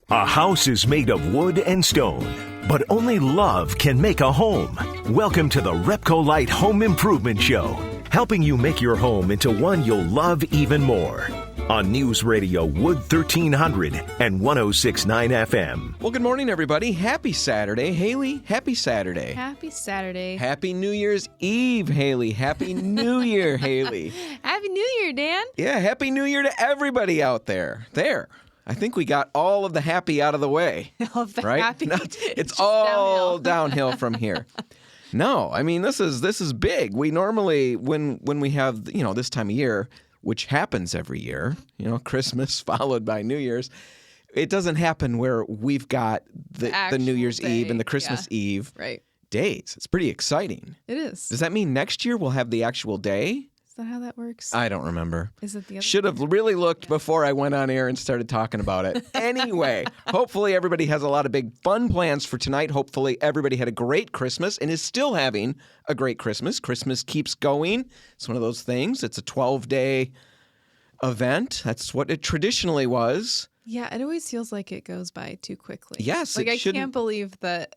A house is made of wood and stone, but only love can make a home. Welcome to the RepcoLite Home Improvement Show, helping you make your home into one you'll love even more. On News Radio Wood 1300 and 106.9 FM. Well, good morning, everybody. Happy Saturday. Hailey, happy Saturday. Happy Saturday. Happy New Year's Eve, Hailey. Happy New Year, Hailey. Happy New Year, Dan. Yeah, Happy New Year to everybody out there. I think we got all of the happy out of the way. All of the right? happy. No, it's all downhill from here. No, I mean, this is big. We normally, when we have, this time of year, which happens every year, Christmas followed by New Year's, it doesn't happen where we've got the New Year's Eve and the Christmas Eve days. It's pretty exciting. It is. Does that mean next year we'll have the actual day? Is that how that works? I don't remember. Is it the other? Should have really looked before I went on air and started talking about it. Anyway, hopefully everybody has a lot of big fun plans for tonight. Hopefully everybody had a great Christmas and is still having a great Christmas. Christmas keeps going. It's one of those things. It's a 12-day event. That's what it traditionally was. Yeah, it always feels like it goes by too quickly. Yes, like I can't believe that.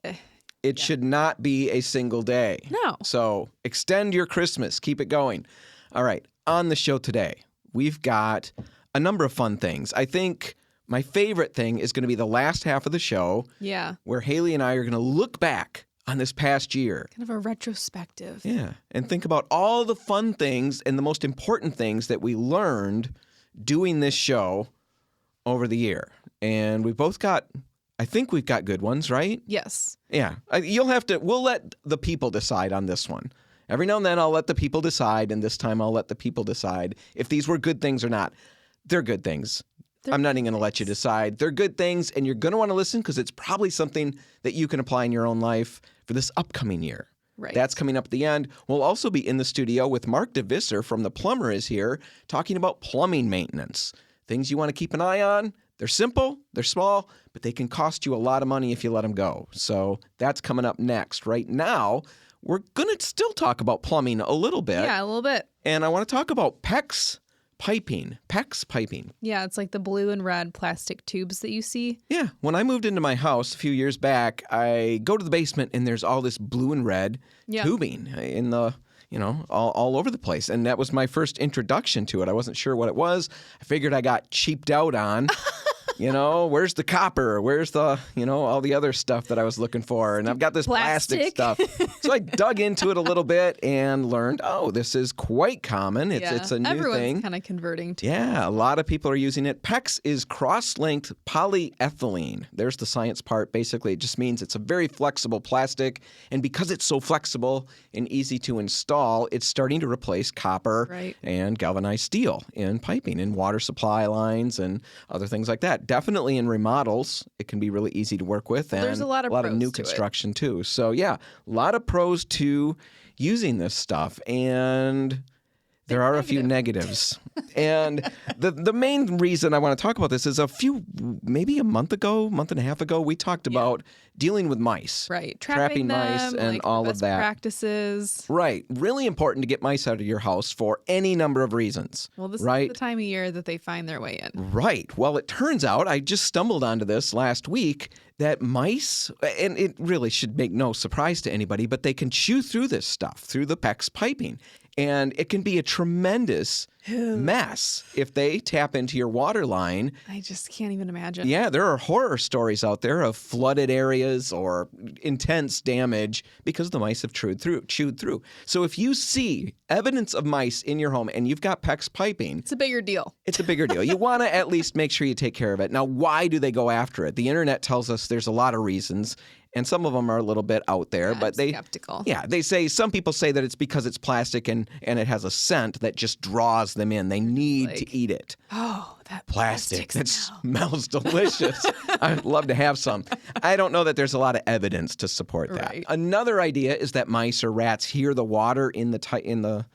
It should not be a single day. No. So extend your Christmas. Keep it going. All right, on the show today, we've got a number of fun things. I think my favorite thing is going to be the last half of the show. Yeah. Where Hailey and I are going to look back on this past year. Kind of a retrospective. Yeah, and think about all the fun things and the most important things that we learned doing this show over the year. And I think we've got good ones, right? Yes. Yeah. We'll let the people decide on this one. Every now and then I'll let the people decide, and this time I'll let the people decide if these were good things or not. They're good things. I'm not even going to let you decide. They're good things, and you're going to want to listen because it's probably something that you can apply in your own life for this upcoming year. Right. That's coming up at the end. We'll also be in the studio with Mark DeVisser from The Plumber is here, talking about plumbing maintenance. Things you want to keep an eye on. They're simple, they're small, but they can cost you a lot of money if you let them go. So that's coming up next. Right now, we're going to still talk about plumbing a little bit. Yeah, a little bit. And I want to talk about PEX Piping. PEX Piping. Yeah, it's like the blue and red plastic tubes that you see. Yeah. When I moved into my house a few years back, I go to the basement and there's all this blue and red tubing in the, all over the place. And that was my first introduction to it. I wasn't sure what it was. I figured I got cheaped out on. Where's the copper? Where's the, all the other stuff that I was looking for? And I've got this plastic stuff. So I dug into it a little bit and learned, this is quite common. It's a new thing. Everyone's kind of converting to it. Yeah, a lot of people are using it. PEX is cross-linked polyethylene. There's the science part. Basically, it just means it's a very flexible plastic. And because it's so flexible and easy to install, it's starting to replace copper and galvanized steel in piping, in water supply lines and other things like that. Definitely in remodels, it can be really easy to work with. And there's a lot of new construction too. So yeah, a lot of pros to using this stuff. And there are a few negatives. And the main reason I want to talk about this is maybe a month and a half ago, we talked about dealing with mice. Right. Trapping mice and all of that. Practices. Right. Really important to get mice out of your house for any number of reasons. Well, this is the time of year that they find their way in. Right. Well, it turns out, I just stumbled onto this last week, that mice, and it really should make no surprise to anybody, but they can chew through this stuff, through the PEX piping. And it can be a tremendous mess if they tap into your water line. I just can't even imagine. Yeah, there are horror stories out there of flooded areas or intense damage because the mice have chewed through. So if you see evidence of mice in your home and you've got PEX piping, it's a bigger deal. It's a bigger deal. You want to at least make sure you take care of it. Now, why do they go after it? The internet tells us there's a lot of reasons. And some of them are a little bit out there, but skeptical. Yeah, some people say that it's because it's plastic and it has a scent that just draws them in. They need to eat it. Oh, that plastic that smell. Smells delicious. I'd love to have some. I don't know that there's a lot of evidence to support that. Right. Another idea is that mice or rats hear the water in the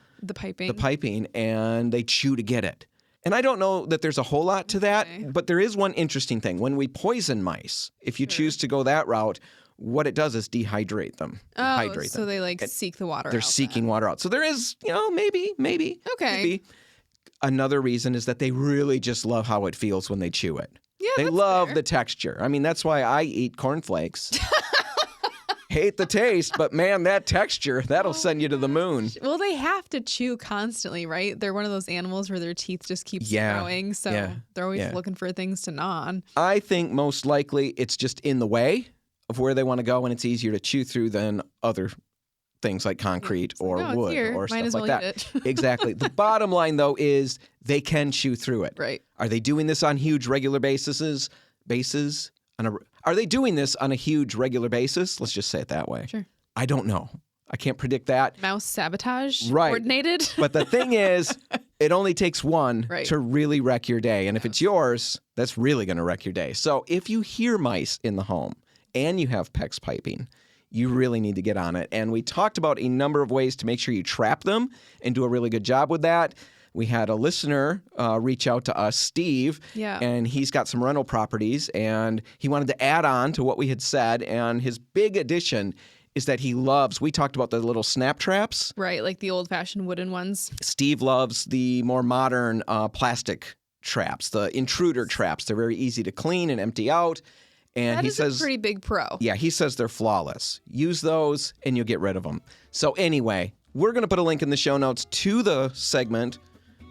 piping and they chew to get it. And I don't know that there's a whole lot to that, but there is one interesting thing. When we poison mice, if you choose to go that route, what it does is dehydrate them. So they seek the water out. They're seeking water out. So there is, maybe. Okay. Maybe. Another reason is that they really just love how it feels when they chew it. Yeah, They that's love fair. the texture. I mean, that's why I eat cornflakes. Hate the taste, but man, that texture, that'll send you to the moon. Well, they have to chew constantly, right? They're one of those animals where their teeth just keep growing, so they're always looking for things to gnaw on. I think most likely it's just in the way of where they want to go, and it's easier to chew through than other things like concrete or wood or stuff like that. Exactly. The bottom line, though, is they can chew through it. Right. Are they doing this on huge regular bases? Are they doing this on a huge regular basis? Let's just say it that way. Sure. I don't know. I can't predict that. Mouse sabotage Right. coordinated. But the thing is, it only takes one to really wreck your day. And if it's yours, that's really going to wreck your day. So if you hear mice in the home and you have PEX piping, you really need to get on it. And we talked about a number of ways to make sure you trap them and do a really good job with that. We had a listener reach out to us, Steve, and he's got some rental properties, and he wanted to add on to what we had said. And his big addition is that we talked about the little snap traps. Right, like the old-fashioned wooden ones. Steve loves the more modern plastic traps, the intruder traps. They're very easy to clean and empty out. And he says, a pretty big pro. Yeah, he says they're flawless. Use those, and you'll get rid of them. So anyway, we're going to put a link in the show notes to the segment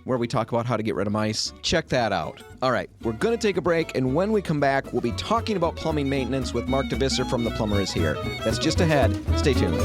where we talk about how to get rid of mice. Check that out. All right, we're going to take a break, and when we come back, we'll be talking about plumbing maintenance with Mark DeVisser from The Plumber Is Here. That's just ahead. Stay tuned.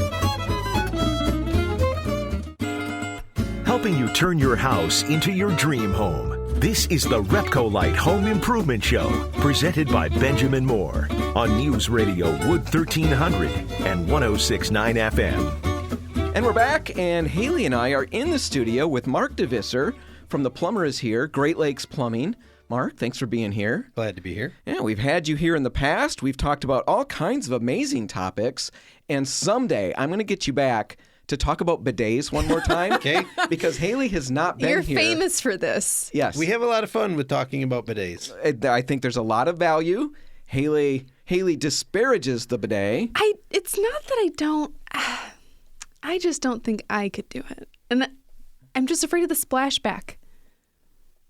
Helping you turn your house into your dream home. This is the RepcoLite Home Improvement Show, presented by Benjamin Moore on News Radio Wood 1300 and 106.9 FM. And we're back, and Hailey and I are in the studio with Mark DeVisser from The Plumber Is Here, Great Lakes Plumbing. Mark, thanks for being here. Glad to be here. Yeah, we've had you here in the past. We've talked about all kinds of amazing topics, and someday I'm going to get you back to talk about bidets one more time. Okay. Because Hailey has not been You're here. You're famous for this. Yes. We have a lot of fun with talking about bidets. I think there's a lot of value. Hailey disparages the bidet. It's not that I don't. I just don't think I could do it. And I'm just afraid of the splashback.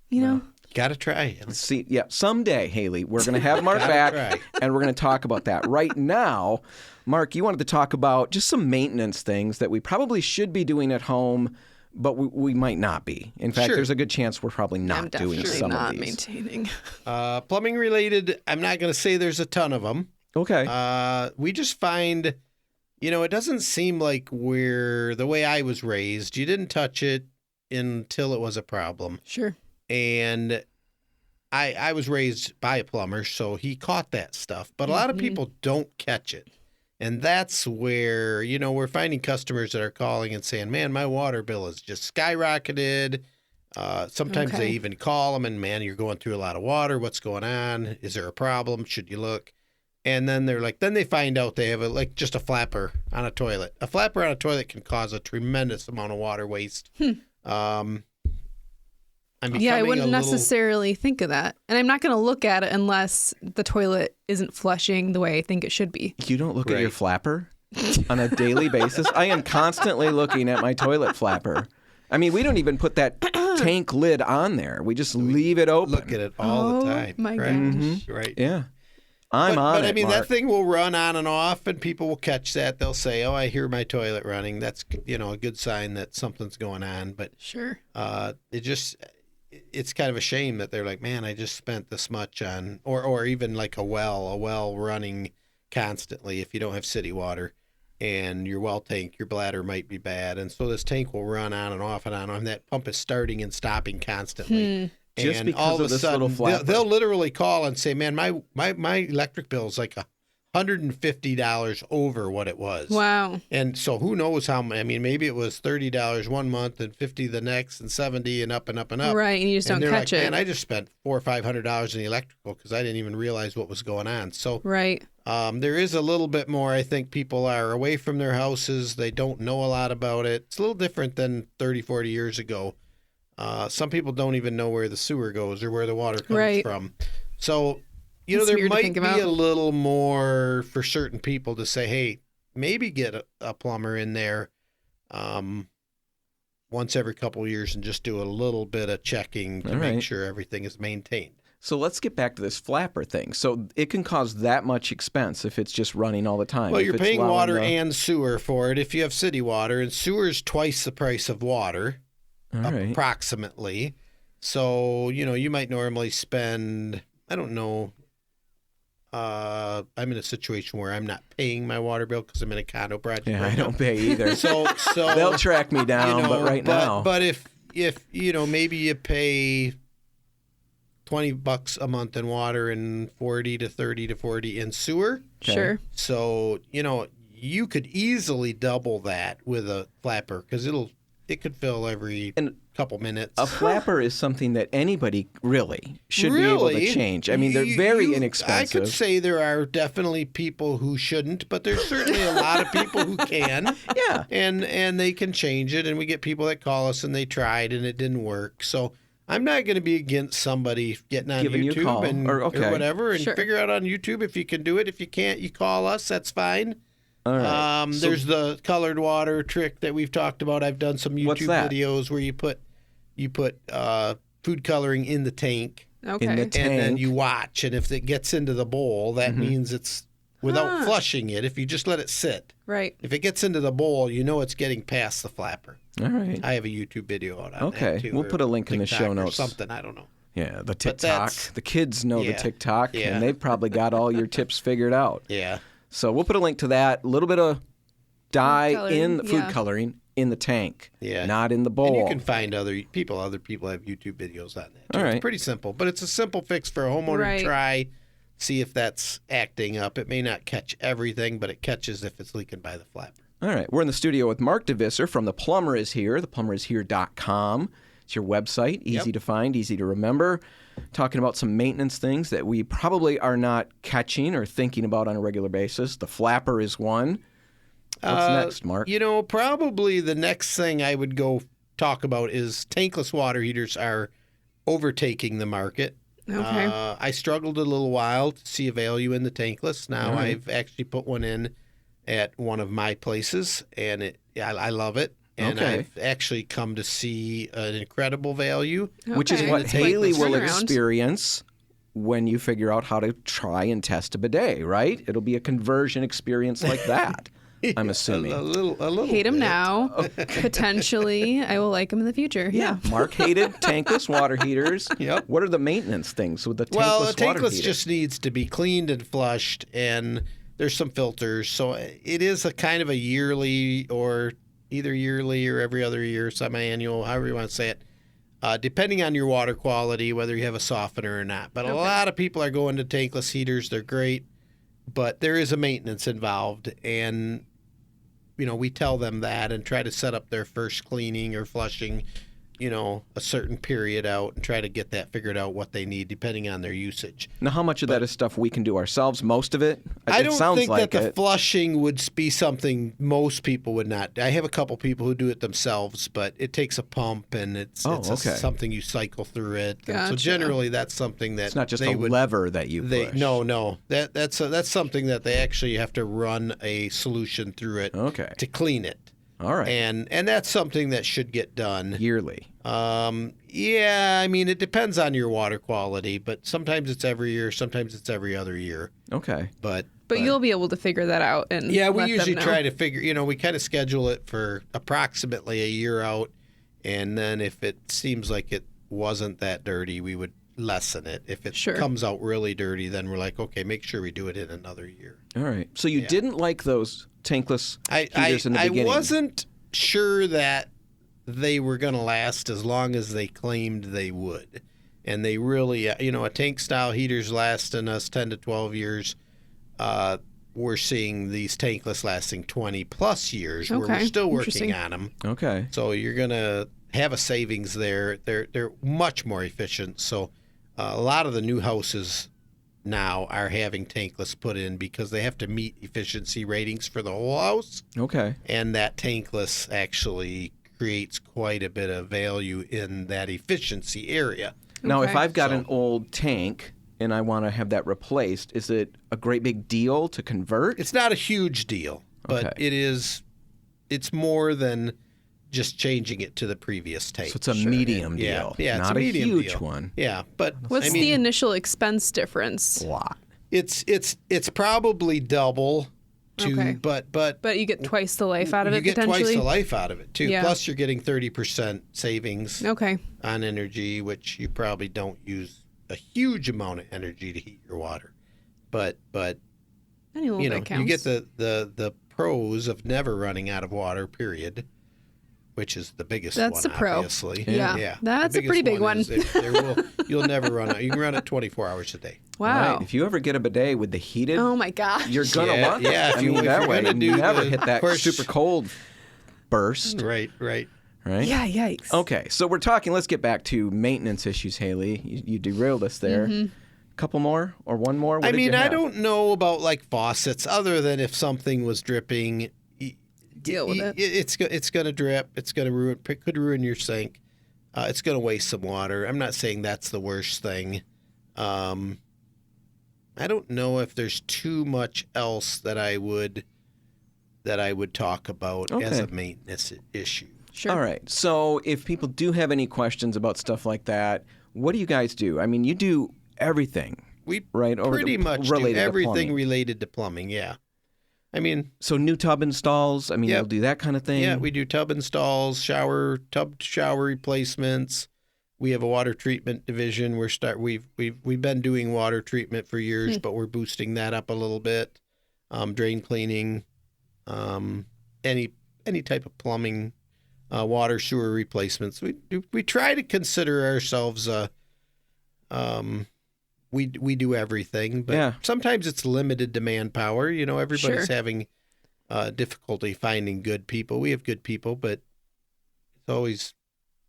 You know? Gotta try. See, someday, Hailey, we're going to have Mark back, and we're going to talk about that. Right now, Mark, you wanted to talk about just some maintenance things that we probably should be doing at home, but we might not be. In fact, there's a good chance we're probably not doing some of these. Maintaining. Plumbing related, I'm not going to say there's a ton of them. Okay. We just find, it doesn't seem like the way I was raised, you didn't touch it until it was a problem. Sure. And I was raised by a plumber, so he caught that stuff. But a lot of people don't catch it. And that's where, we're finding customers that are calling and saying, man, my water bill is just skyrocketed. Sometimes they even call them and, man, you're going through a lot of water. What's going on? Is there a problem? Should you look? And then then they find out they have just a flapper on a toilet. A flapper on a toilet can cause a tremendous amount of water waste. I wouldn't necessarily think of that. And I'm not going to look at it unless the toilet isn't flushing the way I think it should be. You don't look at your flapper on a daily basis? I am constantly looking at my toilet flapper. I mean, we don't even put that tank lid on there. We just leave it open. Look at it all the time. My gosh. Mm-hmm. Right. Yeah. But I mean, Mark. that thing will run on and off, and people will catch that. They'll say, oh, I hear my toilet running. That's, a good sign that something's going on. But sure. It's kind of a shame that they're like, man, I just spent this much on, or even like a well running constantly if you don't have city water, and your well tank, your bladder might be bad. And so this tank will run on and off and on. And that pump is starting and stopping constantly. Just and because all of of a this sudden, little flapper. they'll literally call and say, man, my electric bill is like $150 over what it was. Wow. And so who knows how, maybe it was $30 one month and $50 the next and $70 and up and up and up. Right, and you just don't catch it. Man, I just spent $400 or $500 in the electrical because I didn't even realize what was going on. So right. There is a little bit more, I think people are away from their houses. They don't know a lot about it. It's a little different than 30, 40 years ago. Some people don't even know where the sewer goes or where the water comes from. So, there might be a little more for certain people to say, hey, maybe get a plumber in there once every couple of years and just do a little bit of checking to make sure everything is maintained. So let's get back to this flapper thing. So it can cause that much expense if it's just running all the time. Well, If you're it's paying allowing water the- and sewer for it if you have city water, and sewer is twice the price of water, All right. approximately. So, you might normally spend, I don't know, I'm in a situation where I'm not paying my water bill because I'm in a condo project. Yeah, right I now. don't pay either. So They'll track me down, but right now. But if maybe you pay $20 a month in water and 40 to 30 to 40 in sewer. Okay. Sure. So, you could easily double that with a flapper because it could fill every couple minutes. A flapper is something that anybody really should be able to change. I mean, they're very inexpensive. I could say there are definitely people who shouldn't, but there's certainly a lot of people who can. Yeah. And they can change it, and we get people that call us and they tried and it didn't work. So I'm not going to be against somebody getting on Giving you a YouTube call, or whatever and Sure. figure out on YouTube if you can do it. If you can't, you call us. That's fine. All right. There's the colored water trick that we've talked about. I've done some What's YouTube that? videos where you put food coloring in the tank, Okay. In the and then tank. you watch. And if it gets into the bowl, that means it's without flushing it. If you just let it sit, Right. if it gets into the bowl, it's getting past the flapper. All right. I have a YouTube video out on Okay. that too. We'll or put a link in the TikTok show or notes. something, I don't know. Yeah, the But TikTok. that's- The kids know the Yeah. TikTok, Yeah. and they've probably got all your tips figured out. Yeah. So we'll put a link to that. A little bit of dye coloring, in food yeah. coloring in the tank, Yeah. not in the bowl. And you can find other people have YouTube videos on that. Too. All right. It's pretty simple, but it's a simple fix for a homeowner Right. to try, see if that's acting up. It may not catch everything, but it catches if it's leaking by the flapper. All right. We're in the studio with Mark DeVisser from The Plumber Is Here, theplumberishere.com. It's your website, easy to find, easy to remember. Talking about some maintenance things that we probably are not catching or thinking about on a regular basis. The flapper is one. What's next, Mark? Probably the next thing I would go talk about is tankless water heaters are overtaking the market. Okay. I struggled a little while to see a value in the tankless. Now I've actually put one in at one of my places, and I love it. And Okay. I've actually come to see an incredible value. Which is Okay. what It's like Hailey the will turnaround. experience when you figure out how to try and test a bidet, right? It'll be a conversion experience like that, I'm assuming. A little Hate him bit. now. Potentially, I will like him in the future. Yeah. Mark hated tankless water heaters. Yep. What are the maintenance things with the tankless Well, a water tankless heater? just needs to be cleaned and flushed, and there's some filters. So it is a kind of a yearly or either yearly or every other year, semi-annual, however you want to say it, depending on your water quality, whether you have a softener or not. But a lot of people are going to tankless heaters. They're great, but there is a maintenance involved, and we tell them that and try to set up their first cleaning or flushing, a certain period out and try to get that figured out what they need depending on their usage. Now, how much of that is stuff we can do ourselves? Most of it? I It don't sounds think like that the it. flushing would be something most people would not. I have a couple people who do it themselves, but it takes a pump and it's okay. something you cycle through it. And so Gotcha. generally that's something that It's not just they a would, lever that you push. No. That's something that they actually have to run a solution through it Okay. to clean it. All right. And that's something that should get done. Yearly. Yeah, I mean, it depends on your water quality, but sometimes it's every year, sometimes it's every other year. Okay. But You'll be able to figure that out. And yeah, we let them usually know. try to figure, we kind of schedule it for approximately a year out. And then if it seems like it wasn't that dirty, we would lessen it. If it Sure. comes out really dirty, then we're like, okay, make sure we do it in another year. All right. So you didn't like those tankless heaters in the I beginning? wasn't sure that they were going to last as long as they claimed they would. And they really, a tank style heater's lasting us 10 to 12 years. We're seeing these tankless lasting 20 plus years where we're Okay. still working Interesting. on them. Okay. So you're going to have a savings there. They're much more efficient. So a lot of the new houses now are having tankless put in because they have to meet efficiency ratings for the whole house. Okay. And that tankless actually creates quite a bit of value in that efficiency area. Now, if Okay. I've got So- an old tank and I want to have that replaced, is it a great big deal to convert? It's not a huge deal, but Okay. it's more than just changing it to the previous tank. So it's a medium deal. Yeah, not it's a medium huge deal. one. Yeah, but What's the initial expense difference? A lot. It's probably double. But you get twice the life out of it. You get potentially? twice the life out of it too. Yeah. Plus, you're getting 30% savings. Okay. On energy, which you probably don't use a huge amount of energy to heat your water, but Any little bit counts. you get the pros of never running out of water. Period. Which is the biggest one. That's the pro. Obviously. Yeah. That's a pretty big one. You'll never run out. You can run it 24 hours a day. Wow. Right. If you ever get a bidet with the heated, Oh my gosh. you're gonna want it. Yeah, I mean, that way you never hit that course- super cold burst. Right. Right? Yeah, yikes. Okay, so we're talking. Let's get back to maintenance issues, Hailey. You derailed us there. Couple more or one more? What I did mean, you have? I don't know about like faucets, other than if something was dripping. Deal with it. It's going to drip. It's going to ruin. Could ruin your sink. It's going to waste some water. I'm not saying that's the worst thing. I don't know if there's too much else that I would talk about as a maintenance issue. Sure. All right. So if people do have any questions about stuff like that, what do you guys do? I mean, you do everything. We right over pretty much do everything related to plumbing. Yeah. I mean, so new tub installs. I mean, Yep. you'll do that kind of thing. Yeah, we do tub installs, shower replacements. We have a water treatment division. We've been doing water treatment for years, but we're boosting that up a little bit. Drain cleaning, any type of plumbing, water sewer replacements. We try to consider ourselves we do everything, but sometimes it's limited to manpower. You know, everybody's having difficulty finding good people. We have good people, but it's always,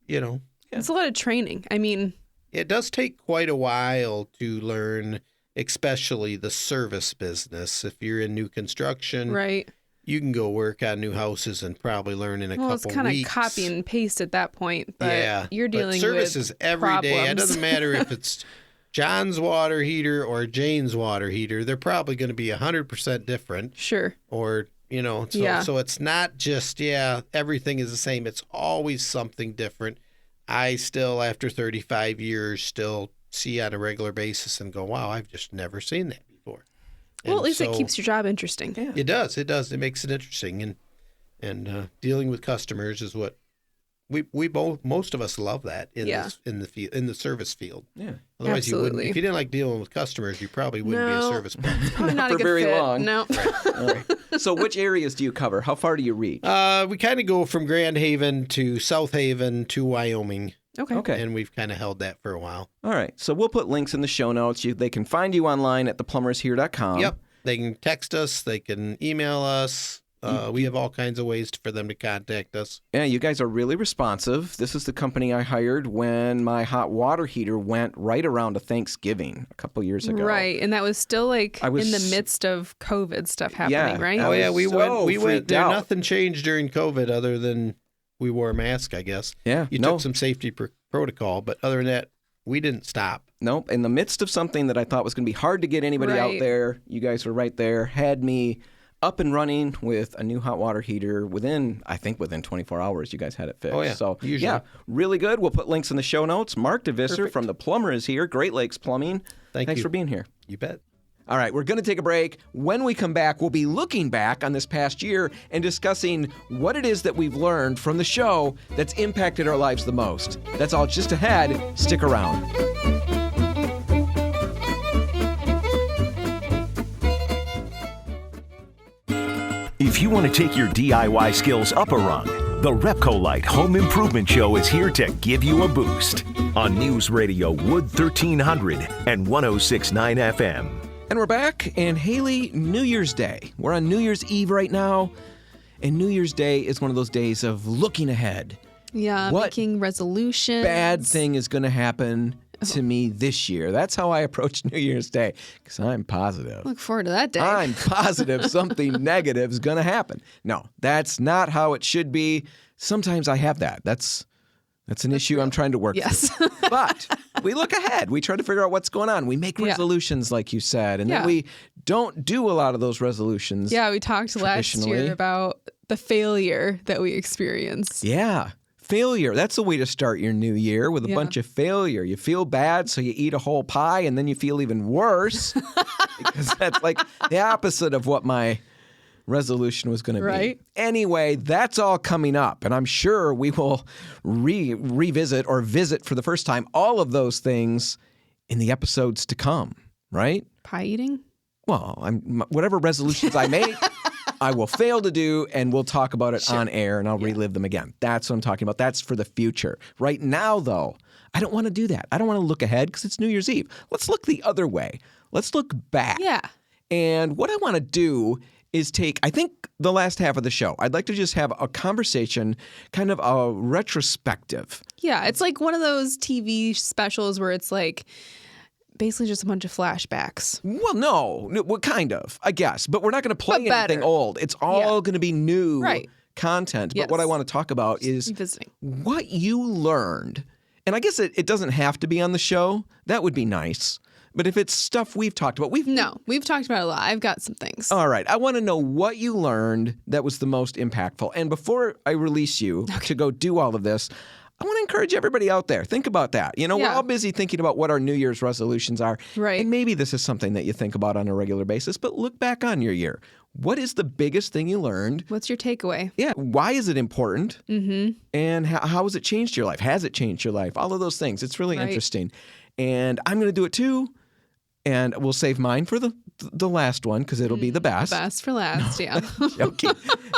It's a lot of training. I mean, it does take quite a while to learn, especially the service business. If you're in new construction, right. You can go work on new houses and probably learn in a couple weeks. Well, it's kind of copy and paste at that point, but you're dealing with services every day. It doesn't matter if it's John's water heater or Jane's water heater. They're probably going to be 100% different. Sure. Or, so it's not just, everything is the same. It's always something different. I still, after 35 years, still see on a regular basis and go, wow, I've just never seen that before. Well, at least it keeps your job interesting. Yeah. It does. It makes it interesting. And dealing with customers is what we both, most of us love that in the service field. Yeah. Otherwise, Absolutely. you wouldn't. If you didn't like dealing with customers, you probably wouldn't be a service person. Probably not a for good very fit. long. No. Right. So which areas do you cover? How far do you reach? We kind of go from Grand Haven to South Haven to Wyoming. Okay. And we've kind of held that for a while. All right. So we'll put links in the show notes. They can find you online at theplumbershere.com. Yep. They can text us. They can email us. We have all kinds of ways for them to contact us. Yeah, you guys are really responsive. This is the company I hired when my hot water heater went right around to Thanksgiving a couple years ago. Right, and that was still in the midst of COVID stuff happening, right? Oh yeah, we went. There, nothing changed during COVID other than we wore a mask, I guess. Yeah, you took some safety protocol, but other than that, we didn't stop. Nope. In the midst of something that I thought was going to be hard to get anybody out there, you guys were right there, had me up and running with a new hot water heater within 24 hours. You guys had it fixed. Oh, yeah. So, usually. really good. We'll put links in the show notes. Mark DeVisser from The Plumber is here. Great Lakes Plumbing. Thanks for being here. You bet. All right, we're going to take a break. When we come back, we'll be looking back on this past year and discussing what it is that we've learned from the show that's impacted our lives the most. That's all just ahead. Stick around. If you want to take your DIY skills up a rung, the RepcoLite Home Improvement Show is here to give you a boost on News Radio Wood 1300 and 106.9 FM. And we're back, and Hailey, New Year's Day. We're on New Year's Eve right now, and New Year's Day is one of those days of looking ahead. Yeah, making resolutions. Bad thing is going to happen to me this year. That's how I approach New Year's Day, because I'm positive. Look forward to that day. I'm positive something negative is going to happen. No, that's not how it should be. Sometimes I have that. That's an issue I'm trying to work through. But we look ahead. We try to figure out what's going on. We make resolutions, like you said, and then we don't do a lot of those resolutions. Yeah, we talked last year about the failure that we experience. Yeah. Failure. That's a way to start your new year, with a bunch of failure. You feel bad, so you eat a whole pie, and then you feel even worse because that's like the opposite of what my resolution was going to be. Anyway, that's all coming up, and I'm sure we will revisit or visit for the first time all of those things in the episodes to come, right? Pie eating? Well, whatever resolutions I make, I will fail to do, and we'll talk about it on air, and I'll relive them again. That's what I'm talking about. That's for the future. Right now, though, I don't want to do that. I don't want to look ahead because it's New Year's Eve. Let's look the other way. Let's look back. Yeah. And what I want to do is take, I think, the last half of the show. I'd like to just have a conversation, kind of a retrospective. Yeah, it's like one of those TV specials where it's like basically just a bunch of flashbacks. Well, no, well, kind of, I guess. But we're not going to play anything old. It's all going to be new content. But what I want to talk about is what you learned. And I guess it doesn't have to be on the show. That would be nice. But if it's stuff we've talked about, we've talked about it a lot. I've got some things. All right. I want to know what you learned that was the most impactful. And before I release you to go do all of this, I want to encourage everybody out there. Think about that. You know, we're all busy thinking about what our New Year's resolutions are. Right. And maybe this is something that you think about on a regular basis, but look back on your year. What is the biggest thing you learned? What's your takeaway? Yeah. Why is it important? Mm-hmm. And how has it changed your life? Has it changed your life? All of those things. It's really interesting. And I'm going to do it too. And we'll save mine for the last one because it'll be the best. Best for last, yeah. Okay.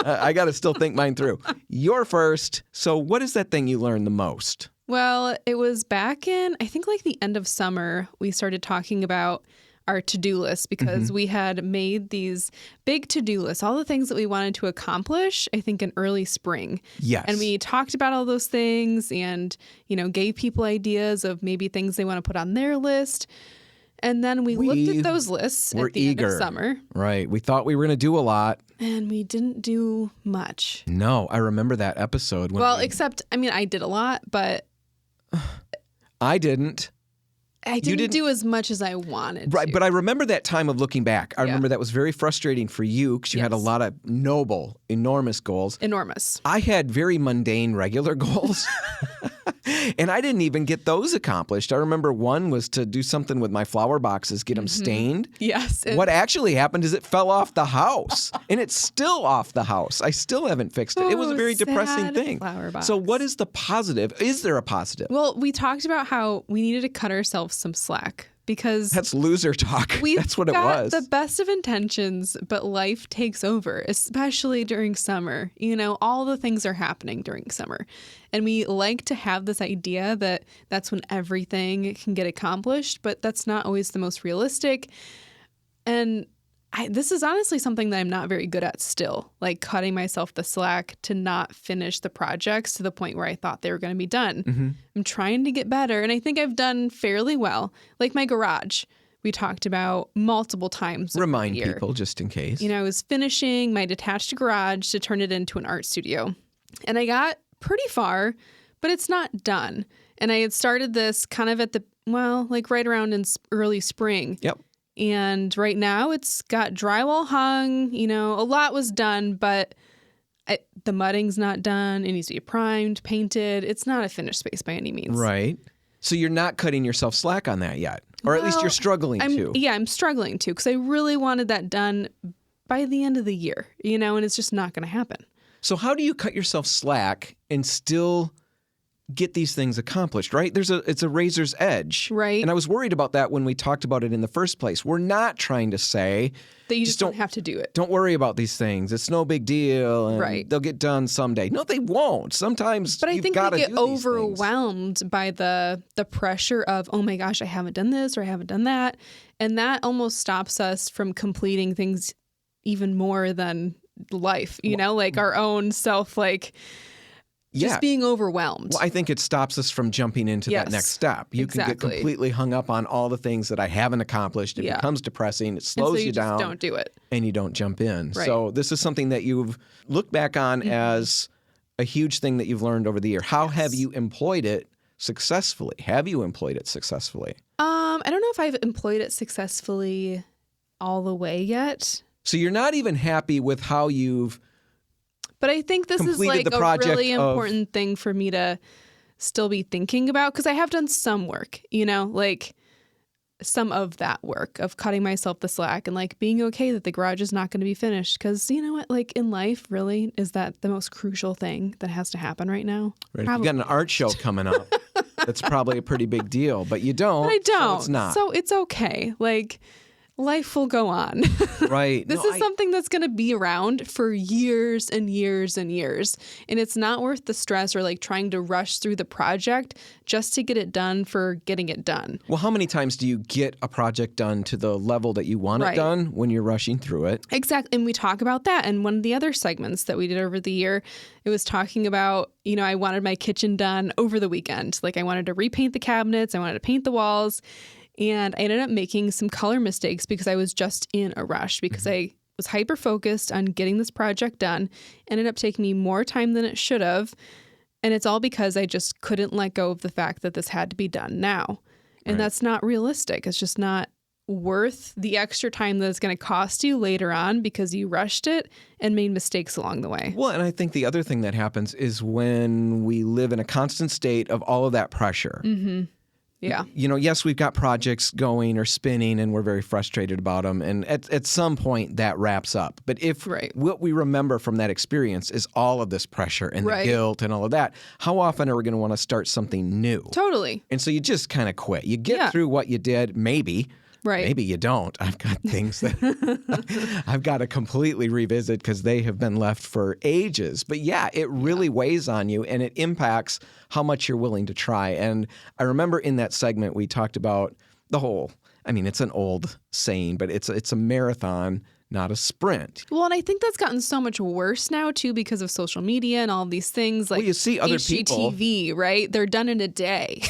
I got to still think mine through. You're first. So what is that thing you learned the most? Well, it was back in, I think, like the end of summer, we started talking about our to-do list because we had made these big to-do lists, all the things that we wanted to accomplish, I think, in early spring. Yes. And we talked about all those things and, you know, gave people ideas of maybe things they want to put on their list. And then we looked at those lists at the end of summer. Right. We thought we were going to do a lot. And we didn't do much. No, I remember that episode. Except, I mean, I did a lot, but I didn't. I didn't do as much as I wanted to. Right, but I remember that time of looking back. I remember that was very frustrating for you because you had a lot of noble, enormous goals. Enormous. I had very mundane, regular goals. And I didn't even get those accomplished. I remember one was to do something with my flower boxes, get them stained. Yes. What actually happened is it fell off the house. And it's still off the house. I still haven't fixed it. It was a very depressing thing. Flower box. So what is the positive? Is there a positive? Well, we talked about how we needed to cut ourselves some slack. Because that's loser talk. That's what it was. The best of intentions, but life takes over, especially during summer. You know, all the things are happening during summer. And we like to have this idea that that's when everything can get accomplished, but that's not always the most realistic. And this is honestly something that I'm not very good at still, like cutting myself the slack to not finish the projects to the point where I thought they were going to be done. Mm-hmm. I'm trying to get better, and I think I've done fairly well. Like my garage, we talked about multiple times. Remind people just in case. You know, I was finishing my detached garage to turn it into an art studio, and I got pretty far, but it's not done. And I had started this kind of right around in early spring. Yep. And right now it's got drywall hung, you know, a lot was done, but the mudding's not done. It needs to be primed, painted. It's not a finished space by any means. Right. So you're not cutting yourself slack on that yet, or at least you're struggling to. Yeah, I'm struggling to because I really wanted that done by the end of the year, you know, and it's just not going to happen. So how do you cut yourself slack and still get these things accomplished, right? It's a razor's edge. Right. And I was worried about that when we talked about it in the first place. We're not trying to say that you just don't have to do it. Don't worry about these things. It's no big deal. And they'll get done someday. No, they won't. Sometimes but I think we get overwhelmed by the pressure of, oh my gosh, I haven't done this or I haven't done that. And that almost stops us from completing things even more than life, you know, like our own self, just being overwhelmed. Well, I think it stops us from jumping into that next step. You can get completely hung up on all the things that I haven't accomplished. It becomes depressing. It slows you down. Just don't do it. And you don't jump in. Right. So this is something that you've looked back on as a huge thing that you've learned over the year. How have you employed it successfully? Have you employed it successfully? I don't know if I've employed it successfully all the way yet. So you're not even happy with how you've But I think this is like a really important thing for me to still be thinking about, because I have done some work, like some of that work of cutting myself the slack and like being okay that the garage is not going to be finished. Because you know what, like in life, really, is that the most crucial thing that has to happen right now? Right. If you got an art show coming up, that's probably a pretty big deal, but you don't. But I don't. So it's not. So it's okay. Like, life will go on. Right. This is something that's going to be around for years and years and years. And it's not worth the stress or like trying to rush through the project just to get it done for getting it done. Well, how many times do you get a project done to the level that you want it done when you're rushing through it? Exactly. And we talk about that. And one of the other segments that we did over the year, it was talking about, I wanted my kitchen done over the weekend. Like I wanted to repaint the cabinets. I wanted to paint the walls. And I ended up making some color mistakes because I was just in a rush, because I was hyper focused on getting this project done. Ended up taking me more time than it should have. And it's all because I just couldn't let go of the fact that this had to be done now. And that's not realistic. It's just not worth the extra time that it's going to cost you later on because you rushed it and made mistakes along the way. Well, and I think the other thing that happens is when we live in a constant state of all of that pressure. Mm-hmm. Yeah. Yes, we've got projects going or spinning and we're very frustrated about them. And at some point that wraps up. But if what we remember from that experience is all of this pressure and the guilt and all of that, how often are we going to want to start something new? Totally. And so you just kind of quit. You get through what you did, maybe. Right. Maybe you don't. I've got things that I've got to completely revisit because they have been left for ages. But yeah, it really weighs on you and it impacts how much you're willing to try. And I remember in that segment we talked about it's an old saying, but it's a marathon, not a sprint. Well, and I think that's gotten so much worse now, too, because of social media and all of these things. Like you see other people. HGTV, right? They're done in a day.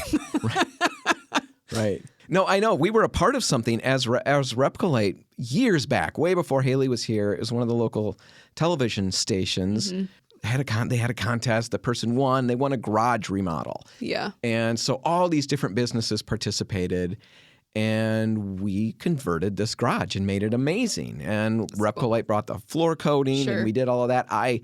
Right. No, I know. We were a part of something as RepcoLite years back, way before Hailey was here. It was one of the local television stations. Mm-hmm. They had a contest. The person won. They won a garage remodel. Yeah. And so all these different businesses participated, and we converted this garage and made it amazing. And RepcoLite brought the floor coating, and we did all of that. I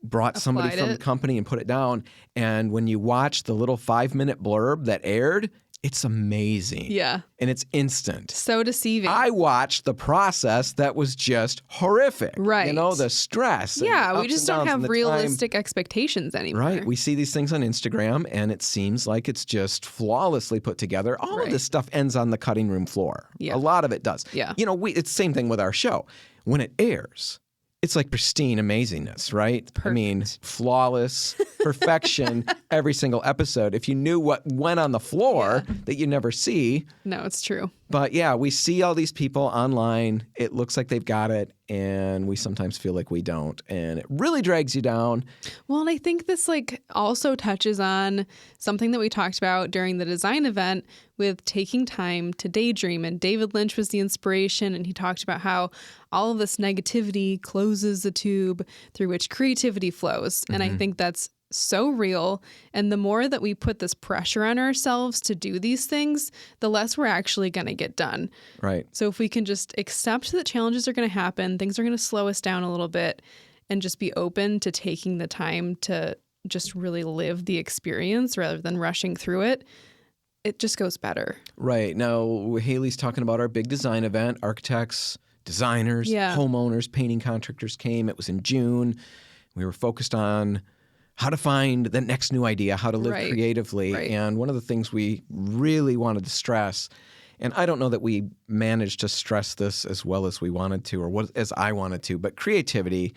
brought somebody from the company and put it down. And when you watch the little 5-minute blurb that aired, it's amazing. Yeah. And it's instant. So deceiving. I watched the process that was just horrific. Right. The stress. Yeah, we just don't have realistic expectations anymore. Right. We see these things on Instagram, and it seems like it's just flawlessly put together. All of this stuff ends on the cutting room floor. Yeah. A lot of it does. Yeah. It's the same thing with our show. When it airs, it's like pristine amazingness, right? Perfect. I mean, flawless perfection every single episode. If you knew what went on the floor that you never see. No, it's true. But yeah, we see all these people online. It looks like they've got it, and we sometimes feel like we don't. And it really drags you down. Well, and I think this also touches on something that we talked about during the design event with taking time to daydream. And David Lynch was the inspiration, and he talked about how all of this negativity closes the tube through which creativity flows. Mm-hmm. And I think that's so real. And the more that we put this pressure on ourselves to do these things, the less we're actually going to get done. Right. So if we can just accept that challenges are going to happen, things are going to slow us down a little bit, and just be open to taking the time to just really live the experience rather than rushing through it, it just goes better. Right. Now, Hailey's talking about our big design event. Architects, designers, homeowners, painting contractors came. It was in June. We were focused on how to find the next new idea, how to live creatively. Right. And one of the things we really wanted to stress, and I don't know that we managed to stress this as well as we wanted to or as I wanted to, but creativity,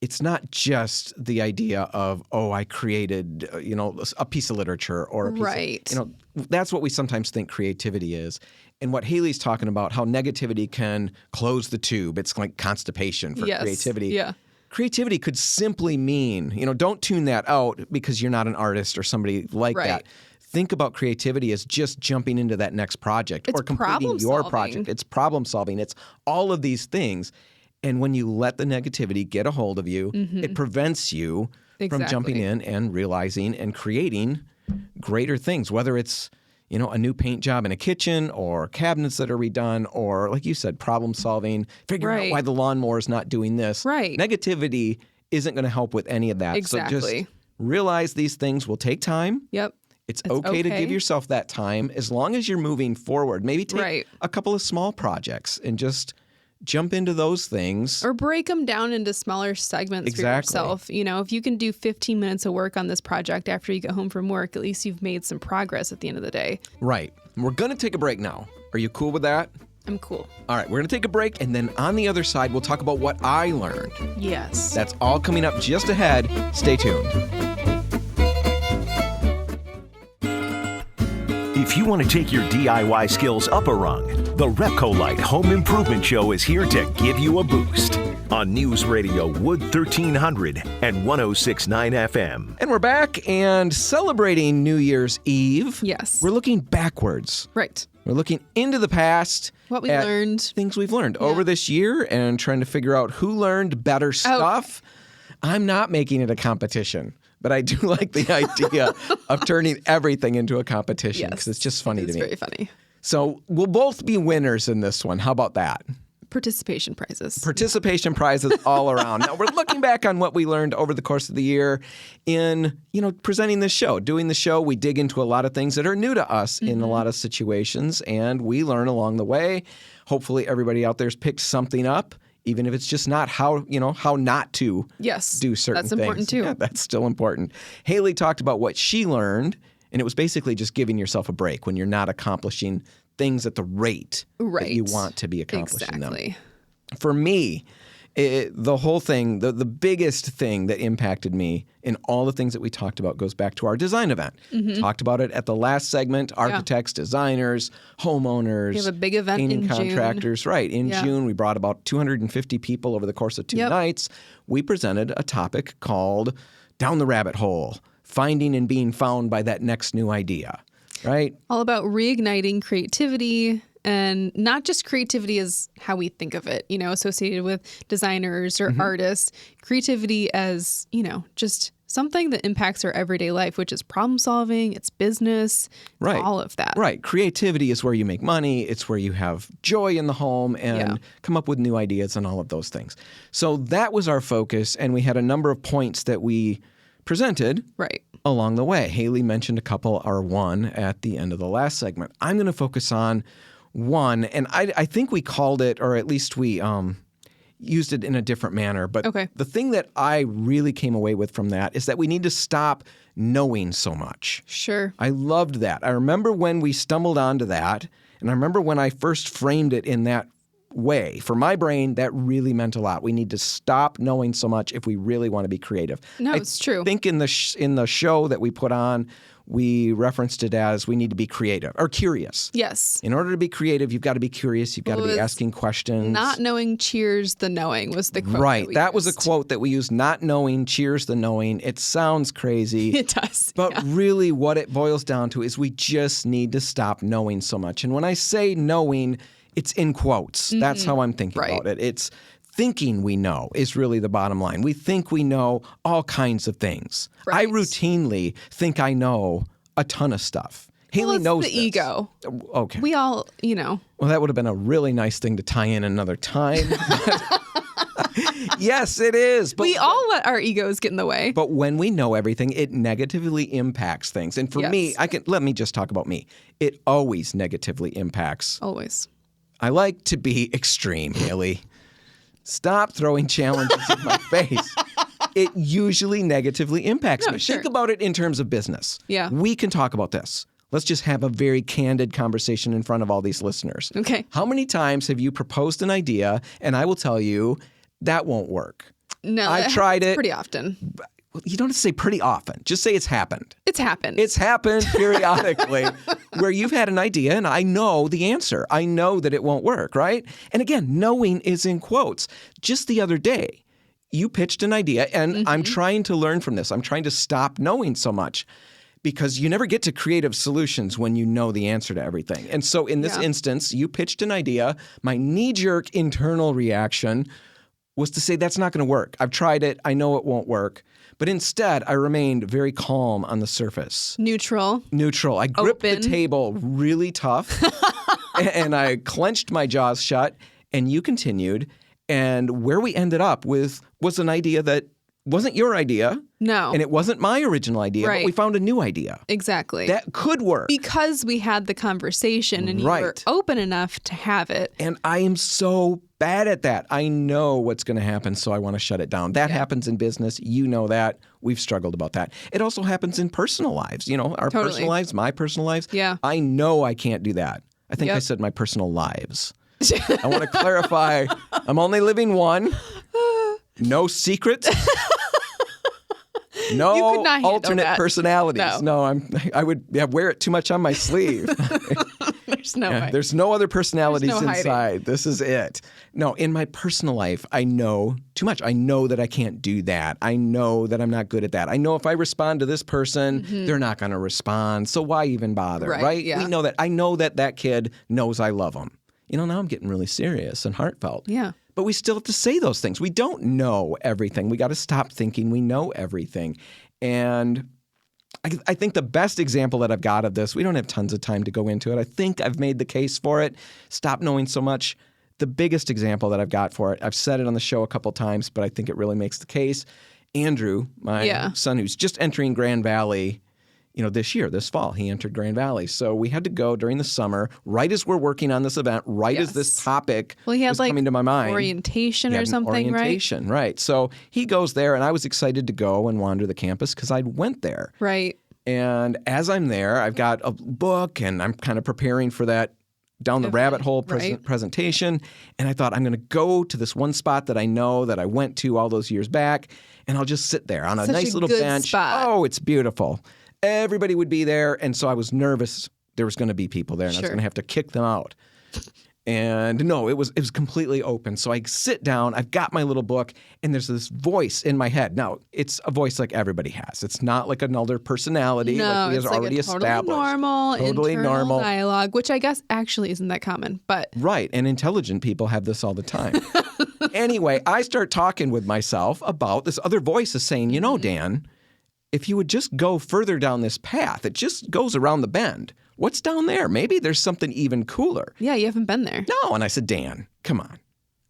it's not just the idea of, I created, a piece of literature or a piece of, that's what we sometimes think creativity is. And what Hailey's talking about, how negativity can close the tube. It's like constipation for creativity. Yeah. Creativity could simply mean, don't tune that out because you're not an artist or somebody like that. Think about creativity as just jumping into that next project or completing your project. It's problem solving. It's all of these things. And when you let the negativity get a hold of you, it prevents you from jumping in and realizing and creating greater things, whether it's a new paint job in a kitchen or cabinets that are redone or, like you said, problem solving, figuring out why the lawnmower is not doing this. Right. Negativity isn't going to help with any of that. Exactly. So just realize these things will take time. Yep. It's okay to give yourself that time as long as you're moving forward. Maybe take a couple of small projects and just jump into those things. Or break them down into smaller segments for yourself. You know, if you can do 15 minutes of work on this project after you get home from work, at least you've made some progress at the end of the day. Right. We're going to take a break now. Are you cool with that? I'm cool. All right, we're going to take a break, and then on the other side, we'll talk about what I learned. Yes. That's all coming up just ahead. Stay tuned. If you want to take your DIY skills up a rung, the RepcoLite Home Improvement Show is here to give you a boost on News Radio Wood 1300 and 106.9 FM. And we're back and celebrating New Year's Eve. Yes. We're looking backwards. Right. We're looking into the past. What we learned. Things we've learned over this year and trying to figure out who learned better stuff. I'm not making it a competition, but I do like the idea of turning everything into a competition because it's just funny to me. It's very funny. So we'll both be winners in this one. How about that? Participation prizes. Participation prizes all around. Now, we're looking back on what we learned over the course of the year in, presenting this show. Doing the show, we dig into a lot of things that are new to us in a lot of situations, and we learn along the way. Hopefully, everybody out there's picked something up, even if it's just not how not to do certain things. That's important, too. Yeah, that's still important. Hailey talked about what she learned, and it was basically just giving yourself a break when you're not accomplishing things at the rate that you want to be accomplishing them. For me, the whole thing, the biggest thing that impacted me in all the things that we talked about goes back to our design event. Talked about it at the last segment. Architects, designers, homeowners. We have a big event in contractors. June. Right. In June, we brought about 250 people over the course of 2 nights. We presented a topic called Down the Rabbit Hole, finding and being found by that next new idea. Right? All about reigniting creativity, and not just creativity as how we think of it, associated with designers or artists. Creativity as, just something that impacts our everyday life, which is problem solving, it's business, all of that. Right. Creativity is where you make money. It's where you have joy in the home and come up with new ideas and all of those things. So that was our focus, and we had a number of points that we presented along the way. Hailey mentioned a couple, or one, at the end of the last segment. I'm going to focus on one, and I think we called it, or at least we used it in a different manner. But the thing that I really came away with from that is that we need to stop knowing so much. Sure. I loved that. I remember when we stumbled onto that, and I remember when I first framed it in that way. For my brain, that really meant a lot. We need to stop knowing so much if we really want to be creative. No, it's true. I think in the show that we put on, we referenced it as we need to be creative or curious. Yes. In order to be creative, you've got to be curious. You've got to be asking questions. Not knowing cheers the knowing was the quote. Right. That was a quote that we used. Not knowing cheers the knowing. It sounds crazy. It does. But really what it boils down to is we just need to stop knowing so much. And when I say knowing, it's in quotes. That's how I'm thinking about it. It's thinking we know is really the bottom line. We think we know all kinds of things. I routinely think I know a ton of stuff. Hailey knows the ego. Okay. We all, Well, that would have been a really nice thing to tie in another time. Yes, it is. But we all let our egos get in the way. But when we know everything, it negatively impacts things. And for me, let me just talk about me. It always negatively impacts. Always. I like to be extreme, Hailey. Stop throwing challenges in my face. It usually negatively impacts me. Sure. Think about it in terms of business. Yeah. We can talk about this. Let's just have a very candid conversation in front of all these listeners. Okay. How many times have you proposed an idea and I will tell you that won't work? No, I've tried it pretty often. You don't have to say pretty often. Just say it's happened. It's happened. It's happened periodically where you've had an idea and I know the answer. I know that it won't work, right? And again, knowing is in quotes. Just the other day, you pitched an idea and I'm trying to learn from this. I'm trying to stop knowing so much because you never get to creative solutions when you know the answer to everything. And so in this instance, you pitched an idea. My knee-jerk internal reaction was to say that's not going to work. I've tried it. I know it won't work. But instead, I remained very calm on the surface. Neutral. I gripped the table really tough, and I clenched my jaws shut, and you continued. And where we ended up with was an idea that wasn't your idea. No. And it wasn't my original idea, Right. but we found a new idea. Exactly. That could work. Because we had the conversation and you were open enough to have it. And I am so bad at that. I know what's going to happen, so I want to shut it down. That happens in business. You know that. We've struggled about that. It also happens in personal lives. You know, our personal lives, my personal lives. Yeah. I know I can't do that. I think I said my personal lives. I want to clarify, I'm only living one. No secrets. No alternate personalities. No, I would wear it too much on my sleeve. There's no way. There's no other personalities There's no inside. hiding. This is it. No, in my personal life, I know too much. I know that I can't do that. I know that I'm not good at that. I know if I respond to this person, they're not going to respond. So why even bother, right? Yeah. We know that. I know that kid knows I love him. You know, now I'm getting really serious and heartfelt. Yeah. But we still have to say those things. We don't know everything. We got to stop thinking we know everything. And I think the best example that I've got of this, we don't have tons of time to go into it. I think I've made the case for it. Stop knowing so much. The biggest example that I've got for it, I've said it on the show a couple times, but I think it really makes the case. Andrew, my son who's just entering Grand Valley, this fall, he entered Grand Valley. So we had to go during the summer, right as we're working on this event, as this topic was coming to my mind. Orientation or something, orientation, right? So he goes there, and I was excited to go and wander the campus because I went there. Right. And as I'm there, I've got a book, and I'm kind of preparing for that down the rabbit hole presentation. And I thought, I'm going to go to this one spot that I know that I went to all those years back, and I'll just sit there on a nice little bench. Spot. Oh, it's beautiful. Everybody would be there, and so I was nervous there was going to be people there, and I was going to have to kick them out. And no, it was completely open. So I sit down, I've got my little book, and there's this voice in my head. Now, it's a voice like everybody has. It's not like another personality like we have already established. Totally normal dialogue, which I guess actually isn't that common. But right, and intelligent people have this all the time. Anyway, I start talking with myself about this other voice is saying, Dan, if you would just go further down this path, it just goes around the bend. What's down there? Maybe there's something even cooler. Yeah, you haven't been there. No, and I said, Dan, come on.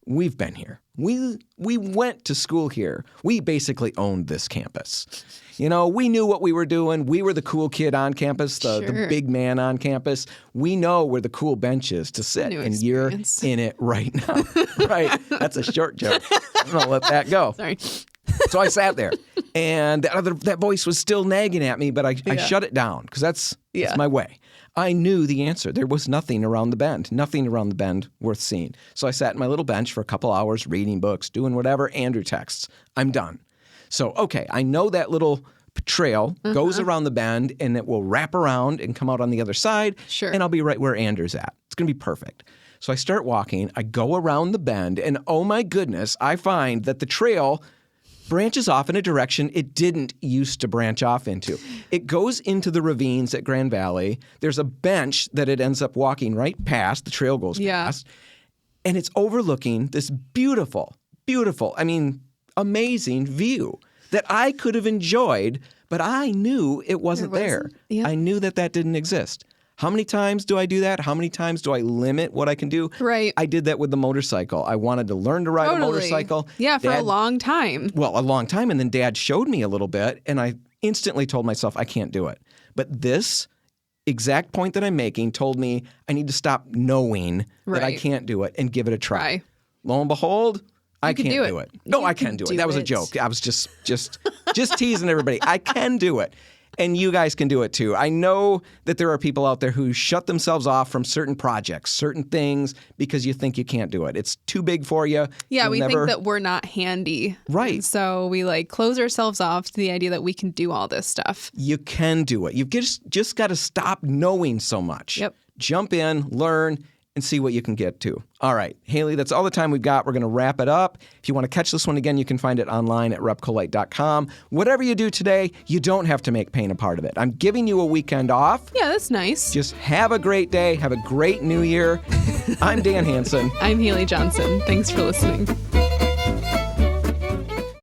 We've been here. We went to school here. We basically owned this campus. We knew what we were doing. We were the cool kid on campus, the big man on campus. We know where the cool bench is to sit, and you're in it right now. Right? That's a short joke. I'm going to let that go. Sorry. So I sat there, and that voice was still nagging at me, but I shut it down because that's my way. I knew the answer. There was nothing around the bend worth seeing. So I sat in my little bench for a couple hours reading books, doing whatever. Andrew texts. I'm done. So, okay, I know that little trail goes around the bend, and it will wrap around and come out on the other side, and I'll be right where Andrew's at. It's going to be perfect. So I start walking. I go around the bend, and oh my goodness, I find that the trail branches off in a direction it didn't used to branch off into. It goes into the ravines at Grand Valley. There's a bench that it ends up walking right past. The trail goes past. And it's overlooking this beautiful, amazing view that I could have enjoyed, but I knew it wasn't there. Yeah. I knew that didn't exist. How many times do I do that? How many times do I limit what I can do? Right. I did that with the motorcycle. I wanted to learn to ride a motorcycle. Yeah, for a long time. Well, a long time. And then Dad showed me a little bit, and I instantly told myself I can't do it. But this exact point that I'm making told me I need to stop knowing that I can't do it and give it a try. Lo and behold, I can't do it. No, I can do it. That was a joke. I was just teasing everybody. I can do it. And you guys can do it too. I know that there are people out there who shut themselves off from certain projects, certain things, because you think you can't do it. It's too big for you. Yeah, we think that we're not handy. Right. And so we close ourselves off to the idea that we can do all this stuff. You can do it. You've just got to stop knowing so much. Yep. Jump in, learn, and see what you can get to. All right, Hailey, that's all the time we've got. We're going to wrap it up. If you want to catch this one again, you can find it online at RepcoLite.com. Whatever you do today, you don't have to make pain a part of it. I'm giving you a weekend off. Yeah, that's nice. Just have a great day. Have a great new year. I'm Dan Hansen. I'm Hailey Johnson. Thanks for listening.